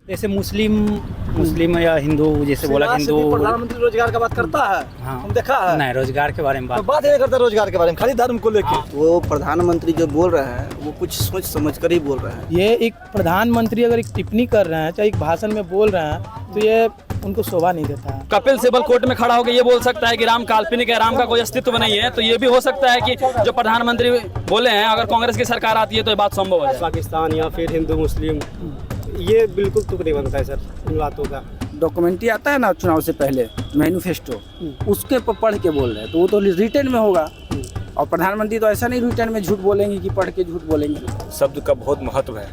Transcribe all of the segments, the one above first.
जैसे मुस्लिम या हिंदू, जैसे बोला हिंदू। प्रधानमंत्री रोजगार का बात करता है? हाँ, हम देखा है नहीं, रोजगार के बारे में तो बात नहीं करता, रोजगार के बारे में खाली धर्म को लेके। वो प्रधानमंत्री जो बोल रहे हैं वो कुछ सोच समझ कर ही बोल रहे हैं। ये एक प्रधानमंत्री अगर एक टिप्पणी कर रहे हैं, चाहे एक भाषण में बोल रहे हैं, तो ये उनको शोभा नहीं देता है। कपिल सिब्बल कोर्ट में खड़ा होकर ये बोल सकता है कि राम काल्पनिक है, राम का कोई अस्तित्व नहीं है। तो ये भी हो सकता है कि जो प्रधानमंत्री बोले हैं, अगर कांग्रेस की सरकार आती है तो ये बात संभव हो जाए। पाकिस्तान या फिर हिंदू मुस्लिम, ये बिल्कुल तुक नहीं बनता है सर इन बातों का। डॉक्यूमेंट्री आता है ना चुनाव से पहले, मैनिफेस्टो, उसके पढ़ के बोल रहे हैं, तो वो तो रिटर्न में होगा। और प्रधानमंत्री तो ऐसा नहीं रिटर्न में झूठ बोलेंगे कि पढ़ के झूठ बोलेंगे। शब्द का बहुत महत्व है,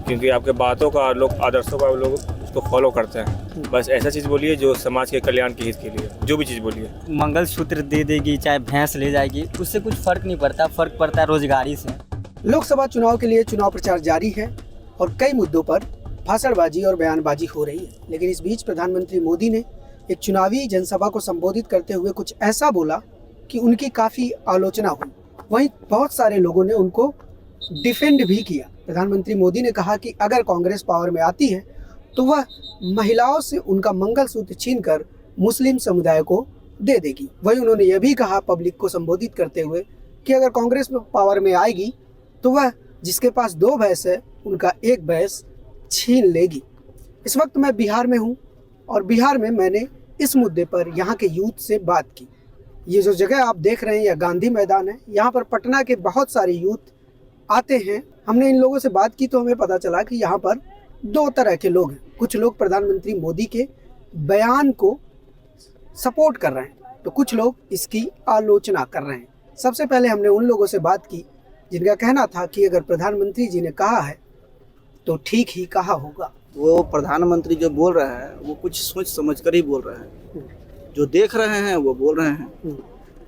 क्योंकि आपके बातों का लोग, आदर्शों का लोग उसको फॉलो करते हैं। बस ऐसा चीज़ बोलिए जो समाज के कल्याण के हित के लिए, जो भी चीज़ बोलिए। मंगलसूत्र दे देगी, चाहे भैंस ले जाएगी, उससे कुछ फर्क नहीं पड़ता। फर्क पड़ता है रोजगारी से। लोकसभा चुनाव के लिए चुनाव प्रचार जारी है और कई मुद्दों पर भाषणबाजी और बयानबाजी हो रही है। लेकिन इस बीच प्रधानमंत्री मोदी ने एक चुनावी जनसभा को संबोधित करते हुए कुछ ऐसा बोला कि उनकी काफ़ी आलोचना हुई। वहीं बहुत सारे लोगों ने उनको डिफेंड भी किया। प्रधानमंत्री मोदी ने कहा कि अगर कांग्रेस पावर में आती है तो वह महिलाओं से उनका मंगलसूत्र छीनकर मुस्लिम समुदाय को दे देगी। वहीं उन्होंने यह भी कहा पब्लिक को संबोधित करते हुए कि अगर कांग्रेस पावर में आएगी तो वह जिसके पास 2 भैंस है उनका 1 भैंस छीन लेगी। इस वक्त मैं बिहार में हूँ और बिहार में मैंने इस मुद्दे पर यहाँ के यूथ से बात की। ये जो जगह आप देख रहे हैं यह गांधी मैदान है। यहाँ पर पटना के बहुत सारे यूथ आते हैं। हमने इन लोगों से बात की तो हमें पता चला कि यहाँ पर 2 तरह के लोग हैं। कुछ लोग प्रधानमंत्री मोदी के बयान को सपोर्ट कर रहे हैं तो कुछ लोग इसकी आलोचना कर रहे हैं। सबसे पहले हमने उन लोगों से बात की जिनका कहना था कि अगर प्रधानमंत्री जी ने कहा है तो ठीक ही कहा होगा। वो प्रधानमंत्री जो बोल रहे हैं वो कुछ सोच समझ कर ही बोल रहे हैं। जो देख रहे हैं वो बोल रहे हैं।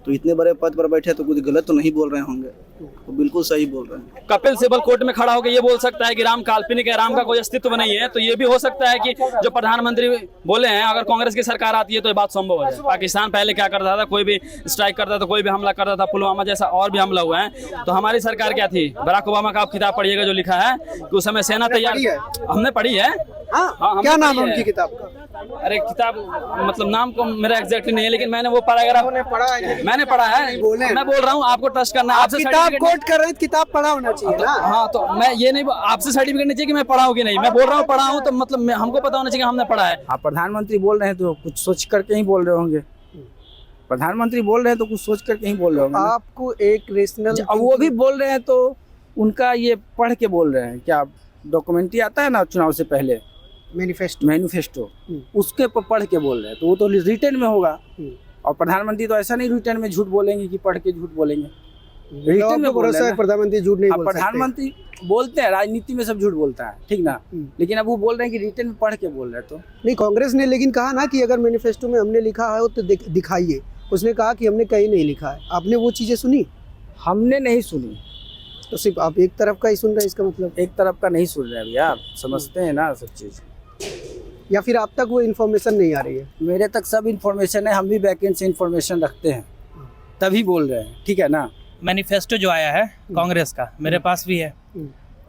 तो इतने बड़े पद पर बैठे तो कुछ गलत तो नहीं बोल रहे होंगे, वो बिल्कुल सही बोल रहे हैं। कपिल सिब्बल कोर्ट में खड़ा होकर ये बोल सकता है कि राम काल्पनिक है, राम का कोई अस्तित्व नहीं है। तो ये भी हो सकता है कि जो प्रधानमंत्री बोले हैं, अगर कांग्रेस की सरकार आती है तो ये बात संभव हो जाए। पाकिस्तान पहले क्या करता था, कोई भी स्ट्राइक करता था, कोई भी हमला करता था, पुलवामा जैसा और भी हमला हुआ है। तो हमारी सरकार क्या थी, बराक ओबामा का आप किताब पढ़िएगा जो लिखा है कि उस समय सेना तैयार, हमने पढ़ी है। हाँ, क्या नाम है उनकी किताब का? अरे किताब मतलब नाम को मेरा एग्जैक्टली नहीं है, लेकिन मैंने वो पैराग्राफ मैंने पढ़ा है। मैं बोल रहा हूँ आपको ट्रस्ट करना है। आपसे किताब कोट कर रहे हैं, किताब पढ़ा होना चाहिए ना। हाँ, तो मैं ये नहीं, आपसे सर्टिफिकेट नहीं चाहिए कि मैं पढ़ा हूँ कि नहीं। मैं बोल रहा हूँ पढ़ा हूँ, तो मतलब हमको पता होना चाहिए हमने पढ़ा है। आप प्रधानमंत्री बोल रहे हैं तो कुछ सोच करके ही बोल रहे होंगे। प्रधानमंत्री बोल रहे हैं तो कुछ सोच करके ही बोल रहे होंगे। आपको एक रेशनल, वो भी बोल रहे हैं तो उनका ये पढ़ के बोल रहे हैं। क्या डॉक्यूमेंट्री आता है ना चुनाव से पहले, मैनिफेस्टो, उसके पढ़ के बोल रहे हैं, तो वो तो रिटर्न में होगा। और प्रधानमंत्री तो ऐसा नहीं रिटर्न में झूठ बोलेंगे कि पढ़ के झूठ बोलेंगे। रिटर्न में भरोसा है प्रधानमंत्री झूठ नहीं बोल सकते। प्रधानमंत्री बोलते हैं, राजनीति में सब झूठ बोलता है, ठीक ना। लेकिन अब वो बोल रहे हैं कि रिटर्न में पढ़ के बोल रहे हैं। तो नहीं, कांग्रेस ने लेकिन कहा ना कि अगर मैनिफेस्टो में हमने लिखा है तो दिखाइए। उसने कहा कि हमने कहीं नहीं लिखा है। आपने वो चीजें सुनी? हमने नहीं सुनी। तो सिर्फ आप एक तरफ का ही सुन रहे हैं, इसका मतलब? एक तरफ का नहीं सुन रहे हैं भैया, आप समझते हैं ना सब चीज़। या फिर आप तक वो इन्फॉर्मेशन नहीं आ रही है? मेरे तक सब इन्फॉर्मेशन है, हम भी बैकेंड से इन्फॉर्मेशन रखते हैं, तभी बोल रहे हैं, ठीक है ना। मैनिफेस्टो जो आया है कांग्रेस का, मेरे पास भी है।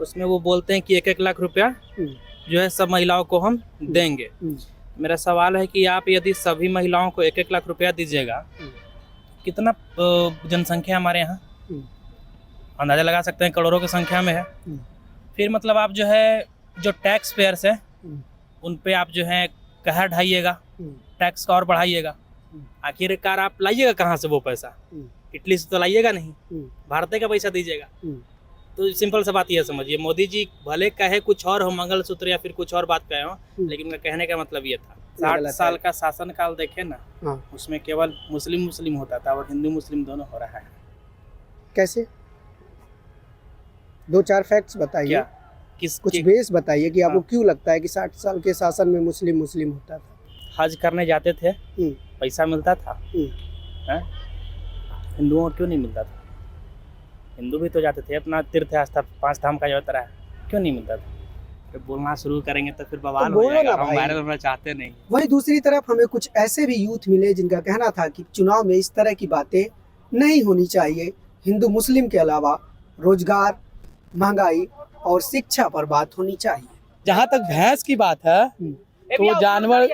उसमें वो बोलते हैं कि 1-1 लाख रुपया जो है सब महिलाओं को हम देंगे। मेरा सवाल है कि आप यदि सभी महिलाओं को 1-1 लाख रुपया दीजिएगा, कितना जनसंख्या हमारे यहाँ, अंदाजा लगा सकते हैं करोड़ों की संख्या में है। फिर मतलब आप जो है जो टैक्स पेयर्स है उन पे आप जो है कहर ढाइएगा, टैक्स का और बढ़ाइएगा। आखिरकार आप लाइएगा कहाँ से वो पैसा? इटली से तो लाइएगा नहीं, भारत का पैसा दीजिएगा। तो सिंपल सा बात ये समझिए, मोदी जी भले कहे कुछ और हो, मंगलसूत्र या फिर कुछ और बात कहे हो, लेकिन उनका कहने का मतलब ये था 60 साल का शासन काल देखे ना, उसमें केवल मुस्लिम होता था और हिंदू मुस्लिम दोनों हो रहा है। कैसे? 2-4 फैक्ट्स बताइए, कुछ बेस बताइए कि आपको क्यों लगता है कि 60 साल के शासन में मुस्लिम होता था। हज करने जाते थे, पैसा मिलता था, हिंदुओं को क्यों नहीं मिलता था? हिंदू भी तो जाते थे अपना तीर्थ आस्था 5 धाम का यात्रा है, क्यों नहीं मिलता था? फिर बोलना शुरू करेंगे तो फिर बवाल हो जाएगा। हम वायरल होना चाहते नहीं। वहीं दूसरी तरफ हमें कुछ ऐसे भी यूथ मिले जिनका कहना था कि चुनाव में इस तरह की बातें नहीं होनी चाहिए। हिंदू मुस्लिम के अलावा रोजगार, महंगाई और शिक्षा पर बात होनी चाहिए। जहाँ तक भैंस की बात है तो वो जानवर,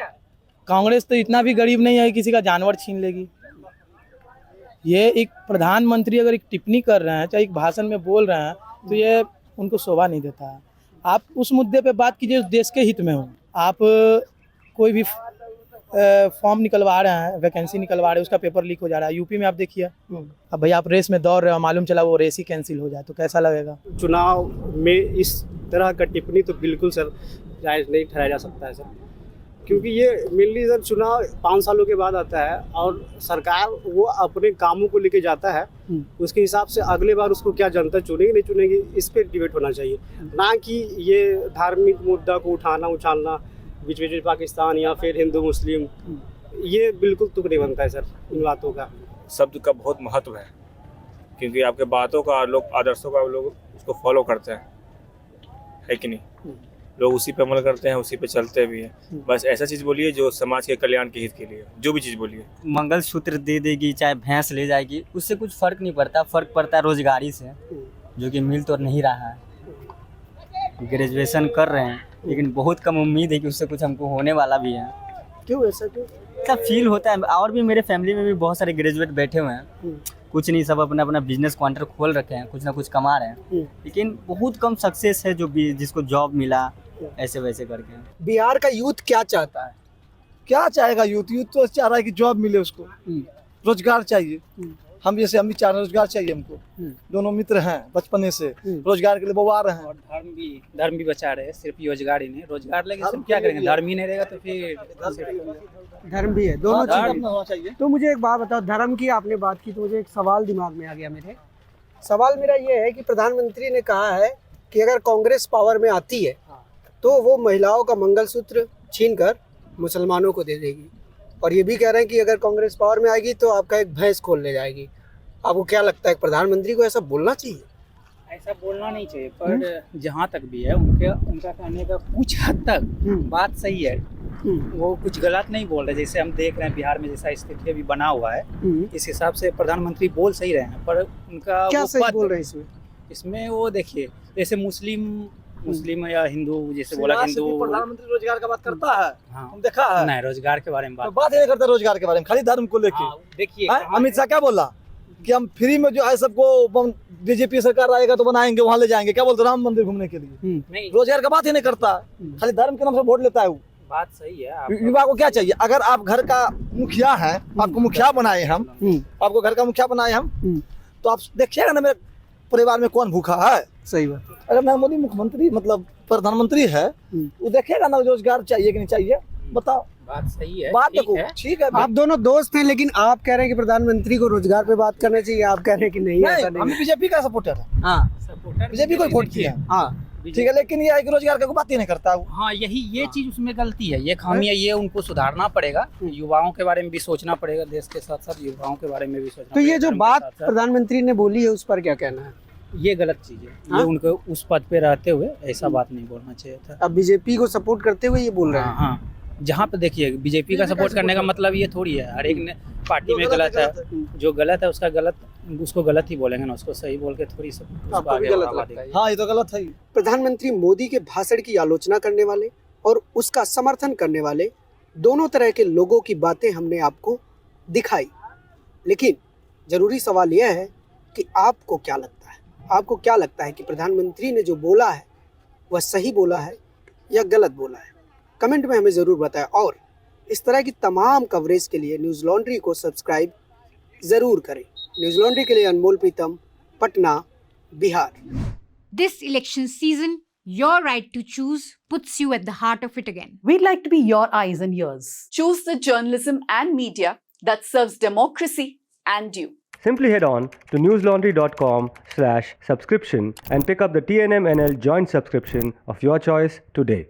कांग्रेस तो इतना भी गरीब नहीं है किसी का जानवर छीन लेगी। ये एक प्रधानमंत्री अगर एक टिप्पणी कर रहे हैं, चाहे एक भाषण में बोल रहे हैं, तो ये उनको शोभा नहीं देता है। आप उस मुद्दे पे बात कीजिए देश के हित में हो। आप कोई भी फॉर्म निकलवा रहे हैं, वैकेंसी निकलवा रहे हैं, उसका पेपर लीक हो जा रहा है। यूपी में आप देखिए, अब भाई आप रेस में दौड़ रहे हो, मालूम चला वो रेस ही कैंसिल हो जाए तो कैसा लगेगा। चुनाव में इस तरह का टिप्पणी तो बिल्कुल सर जायज़ नहीं ठहराया जा सकता है सर, क्योंकि ये मेनली सर चुनाव 5 सालों के बाद आता है और सरकार वो अपने कामों को लेके जाता है, उसके हिसाब से अगले बार उसको क्या जनता चुनेगी नहीं चुनेगी इस पर डिबेट होना चाहिए, ना कि ये धार्मिक मुद्दा को उठाना उछालना बीच में पाकिस्तान या फिर हिंदू मुस्लिम, ये बिल्कुल तुक नहीं बनता है सर इन बातों का। शब्द का बहुत महत्व है, क्योंकि आपके बातों का, लोग आदर्शों का लोग उसको फॉलो करते हैं, है कि नहीं। लोग उसी पे अमल करते हैं, उसी पे चलते भी हैं। बस ऐसा चीज़ बोलिए जो समाज के कल्याण के हित के लिए, जो भी चीज़ बोलिए। मंगलसूत्र दे देगी चाहे भैंस ले जाएगी, उससे कुछ फ़र्क नहीं पड़ता। फ़र्क पड़ता है रोजगारी से, जो कि मिल तो नहीं रहा है। ग्रेजुएशन कर रहे हैं लेकिन बहुत कम उम्मीद है कि उससे कुछ हमको होने वाला भी है। क्यों ऐसा क्यों? ऐसा फील होता है। और भी मेरे फैमिली में भी बहुत सारे ग्रेजुएट बैठे हुए हैं, कुछ नहीं, सब अपना अपना बिजनेस काउंटर खोल रखे हैं, कुछ ना कुछ कमा रहे हैं, लेकिन बहुत कम सक्सेस है जो जिसको जॉब मिला ऐसे वैसे करके। बिहार का यूथ क्या चाहता है? क्या चाहेगा यूथ? यूथ तो चाह रहा है कि जॉब मिले उसको, रोजगार चाहिए। हम जैसे हम भी चाह रहे हैं रोजगार चाहिए हमको। दोनों मित्र हैं बचपने से, रोजगार के लिए बवा रहे हैं। और धर्म भी बचा रहे हैं, सिर्फ रोजगार ही नहीं। रोजगार लेके सिर्फ क्या करेंगे, धर्म ही नहीं रहेगा तो फिर धर्म भी है, दोनों चीजें होना चाहिए। तो मुझे एक बात बताओ, धर्म की आपने बात की तो मुझे एक सवाल दिमाग में आ गया मेरे। सवाल मेरा ये है कि प्रधानमंत्री ने कहा है कि अगर कांग्रेस पावर में आती है तो वो महिलाओं का मंगलसूत्र छीनकर मुसलमानों को दे देगी, और ये भी कह रहे हैं कि अगर कांग्रेस पावर में आएगी तो आपका एक भैंस खोल ले जाएगी। आपको क्या लगता है प्रधानमंत्री को ऐसा बोलना चाहिए? ऐसा बोलना नहीं चाहिए, पर जहाँ तक भी है उनका कहने का कुछ हद तक बात सही है। वो कुछ गलत नहीं बोल रहे। जैसे हम देख रहे हैं बिहार में जैसा स्थिति अभी बना हुआ है, इस हिसाब से प्रधानमंत्री बोल सही रहे हैं, पर उनका क्या वो सही बोल रहे हैं इसमें वो देखिए, जैसे मुस्लिम या हिंदू, जैसे बोला हिंदू। प्रधानमंत्री रोजगार का बात करता है, हाँ, हम देखा है। नहीं, रोजगार के बारे में बात ही नहीं करता रोजगार के बारे में, खाली धर्म को लेके। देखिए अमित शाह क्या बोला कि हम फ्री में जो है सबको, बीजेपी सरकार आएगा तो बनाएंगे, वहाँ ले जाएंगे। क्या बोलते राम मंदिर घूमने के लिए? नहीं, रोजगार का बात ही नहीं करता, खाली धर्म के नाम से वोट लेता है वो। बात सही है। युवा को क्या चाहिए? अगर आप घर का मुखिया हैं, आपको मुखिया बनाए हम, आपको घर का मुखिया बनाए हम, तो आप देखिएगा ना मेरे परिवार में कौन भूखा है। सही बात। अगर मैं मोदी मुख्यमंत्री मतलब प्रधानमंत्री है, वो देखेगा ना रोजगार चाहिए कि नहीं चाहिए, बताओ। बात सही है, बात देखो, ठीक है। आप दोनों दोस्त हैं, लेकिन आप कह रहे हैं कि प्रधानमंत्री को रोजगार पे बात करना चाहिए, आप कह रहे हैं कि नहीं, ऐसा हम नहीं। बीजेपी का सपोर्टर है। हाँ, बीजेपी को वोट किया, हाँ, ठीक है, लेकिन ये रोजगार का बात ही नहीं करता वो। हाँ, ये चीज उसमें गलती है, ये खामी है, ये उनको सुधारना पड़ेगा। युवाओं के बारे में भी सोचना पड़ेगा, देश के साथ साथ युवाओं के बारे में भी सोचना तो ये पड़ेगा। जो बात प्रधानमंत्री ने बोली है उस पर क्या कहना है? ये गलत चीज है। हाँ? ये उनको उस पद पे रहते हुए ऐसा बात नहीं बोलना चाहिए था। अब बीजेपी को सपोर्ट करते हुए ये बोल रहे हैं। हाँ, जहाँ पे देखिए बीजेपी का सपोर्ट करने का मतलब ये थोड़ी है हर एक ने पार्टी में गलत है, जो गलत है उसको गलत ही बोलेंगे ना, उसको सही बोल के थोड़ी सब उसको आगे बढ़ावा देंगे। हाँ, ये तो गलत है। प्रधानमंत्री मोदी के भाषण की आलोचना करने वाले और उसका समर्थन करने वाले दोनों तरह के लोगों की बातें हमने आपको दिखाई, लेकिन जरूरी सवाल यह है कि आपको क्या लगता है? आपको क्या लगता है कि प्रधानमंत्री ने जो बोला है वह सही बोला है या गलत बोला है? कमेंट में हमें ज़रूर बताएं, और इस तरह की तमाम कवरेज के लिए न्यूज़ लॉन्ड्री को सब्सक्राइब ज़रूर करें। न्यूज़ लॉन्ड्री के लिए अनमोल प्रीतम, Patna, Bihar. This election season, your right to choose puts you at the heart of it again. We'd like to be your eyes and ears. Choose the journalism and media that serves democracy and you. Simply head on to newslaundry.com/subscription and pick up the TNM NL joint subscription of your choice today.